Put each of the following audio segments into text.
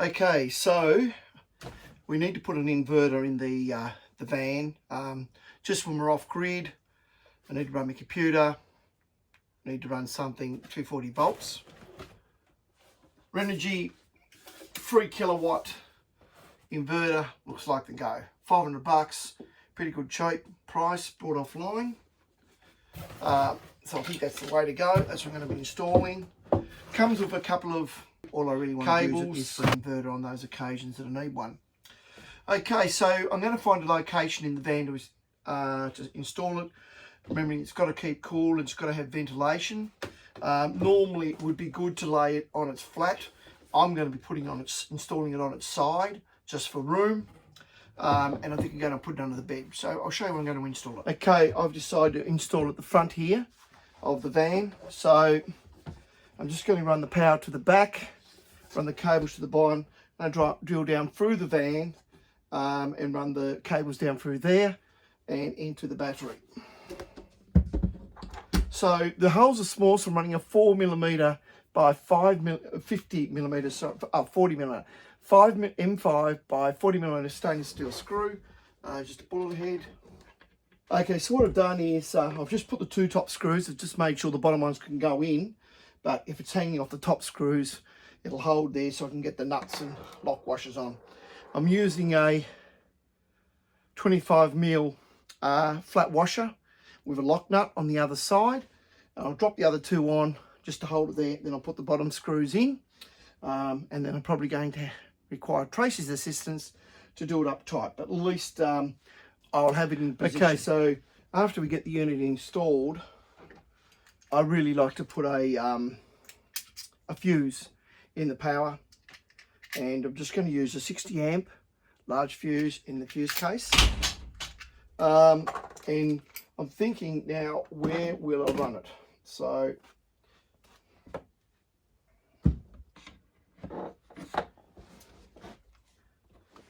Okay, so we need to put an inverter in the van. Just when we're off grid, I need to run my computer. I need to run something 240 volts. Renogy 3 kilowatt inverter looks like the go. 500 bucks, pretty good cheap price, bought offline. So I think that's the way to go. That's what I'm going to be installing. Comes with a couple of, all I really want cables. To use it is for an inverter on those occasions that I need one. Okay, so I'm going to find a location in the van to install it. Remembering it's got to keep cool and it's got to have ventilation. Normally it would be good to lay it on its flat. I'm going to be installing it on its side just for room. And I think I'm going to put it under the bed. So I'll show you where I'm going to install it. Okay, I've decided to install at the front here of the van. So I'm just going to run the power to the back, run the cables to the bottom, and I drill down through the van and run the cables down through there and into the battery. So the holes are small, so I'm running a 4mm by 50mm, so 40mm, 5M5 by 40mm stainless steel screw, just a bullet head. Okay, so what I've done is I've just put the two top screws. I've just made sure the bottom ones can go in, but if it's hanging off the top screws, it'll hold there so I can get the nuts and lock washers on. I'm using a 25mm flat washer with a lock nut on the other side. I'll drop the other two on just to hold it there, then I'll put the bottom screws in, and then I'm probably going to require Tracy's assistance to do it up tight, but at least I'll have it in position. Okay, so after we get the unit installed, I really like to put a fuse in the power, and I'm just going to use a 60 amp large fuse in the fuse case. And I'm thinking now, where will I run it? So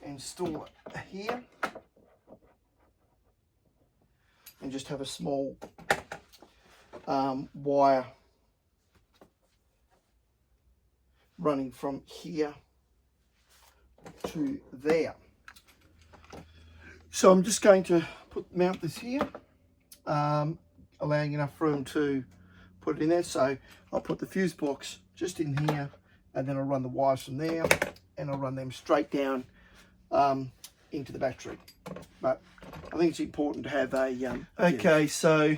install it here and just have a small wire running from here to there. So I'm just going to mount this here, allowing enough room to put it in there. So I'll put the fuse box just in here, and then I'll run the wires from there, and I'll run them straight down into the battery. But I think it's important to have a okay, so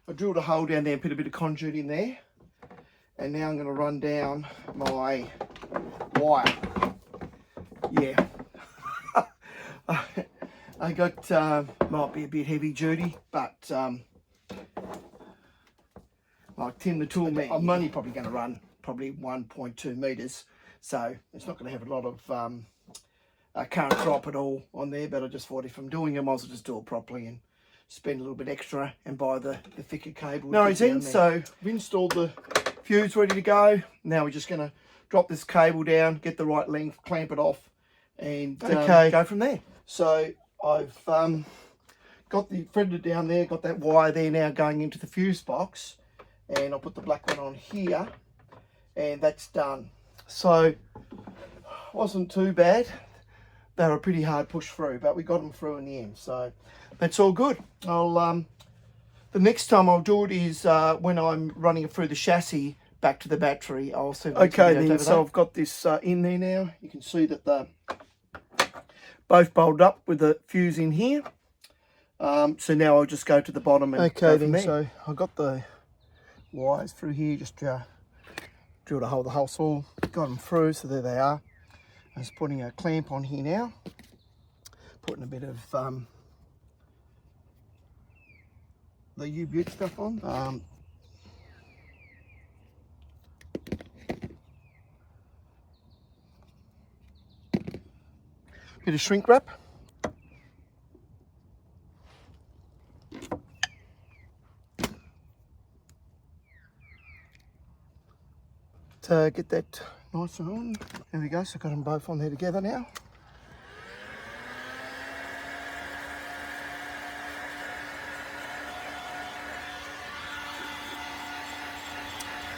I drilled a hole down there and put a bit of conduit in there, and now I'm going to run down my wire. Yeah. I got, might be a bit heavy duty, but like Tim the tool man, I'm only probably going to run probably 1.2 meters, so it's not going to have a lot of current drop at all on there. But I just thought if I'm doing them, I might as well just do it properly and spend a little bit extra and buy the thicker cable. No, it's in. So we've installed the fuse ready to go. Now we're just going to drop this cable down, get the right length, clamp it off, and go from there. So I've got the threaded down there, got that wire there now going into the fuse box, and I'll put the black one on here, and that's done. So wasn't too bad. They were a pretty hard push through, but we got them through in the end, so that's all good. I'll the next time I'll do it is when I'm running it through the chassis back to the battery. I'll see. Okay then, so I've got this in there now. You can see that the both bolted up with the fuse in here. So now I'll just go to the bottom and okay then there. So I got the wires through here, just drilled a hole the whole saw, got them through, so there they are. I'm just putting a clamp on here now, putting a bit of the U-Butte stuff on. Bit of shrink wrap. To get that nice and on. There we go, so I've got them both on there together now.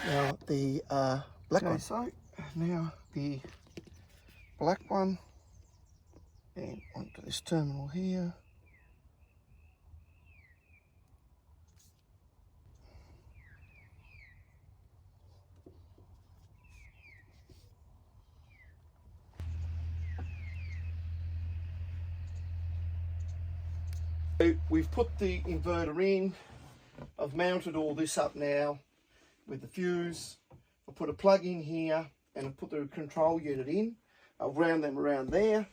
Now the black one. So now the black one and onto this terminal here. We've put the inverter in. I've mounted all this up now with the fuse. I'll put a plug in here and I've put the control unit in. I'll round them around there.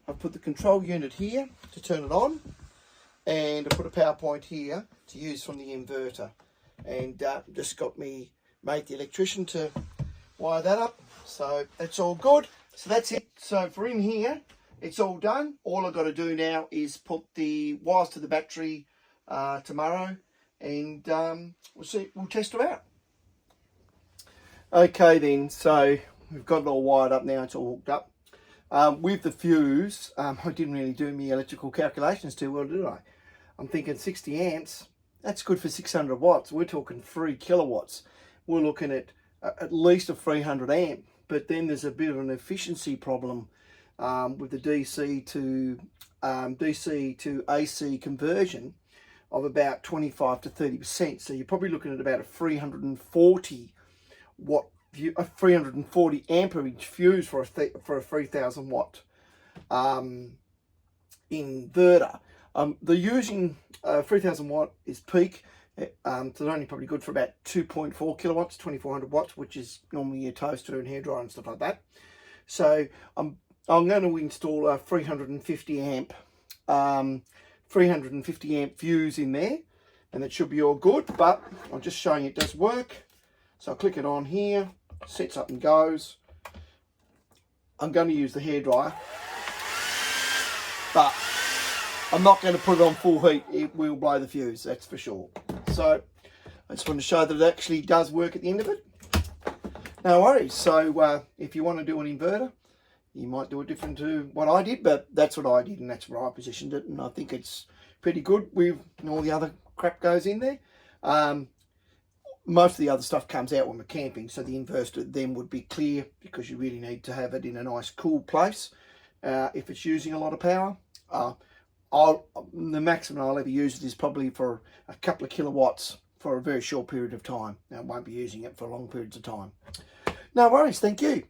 I've put the control unit here to turn it on, and I put a power point here to use from the inverter. And just got me mate the electrician to wire that up. So that's all good. So that's it. So for in here, it's all done. All I've got to do now is put the wires to the battery tomorrow, and we'll test them out. Okay then, so we've got it all wired up now. It's all hooked up. With the fuse, I didn't really do my electrical calculations too well, did I? I'm thinking 60 amps. That's good for 600 watts. We're talking 3 kilowatts. We're looking at least a 300 amp. But then there's a bit of an efficiency problem with the DC to AC conversion of about 25 to 30%. So you're probably looking at about a 340 watt, a 340 amperage fuse for a 3000 watt inverter. They're using 3000 watt is peak. So they're only probably good for about 2.4 kilowatts, 2400 watts, which is normally your toaster and hairdryer and stuff like that. So I'm going to install a 350 amp fuse in there, and it should be all good. But I'm just showing it does work. So I'll click it on here, sets up and goes. I'm going to use the hairdryer, but I'm not going to put it on full heat. It will blow the fuse, that's for sure. So I just want to show that it actually does work at the end of it. No worries. So if you want to do an inverter, you might do it different to what I did, but that's what I did, and that's where I positioned it, and I think it's pretty good with all the other crap goes in there. Most of the other stuff comes out when we're camping, so the inverter then would be clear, because you really need to have it in a nice cool place. If it's using a lot of power, the maximum I'll ever use it is probably for a couple of kilowatts for a very short period of time. Now, I won't be using it for long periods of time. No worries, thank you.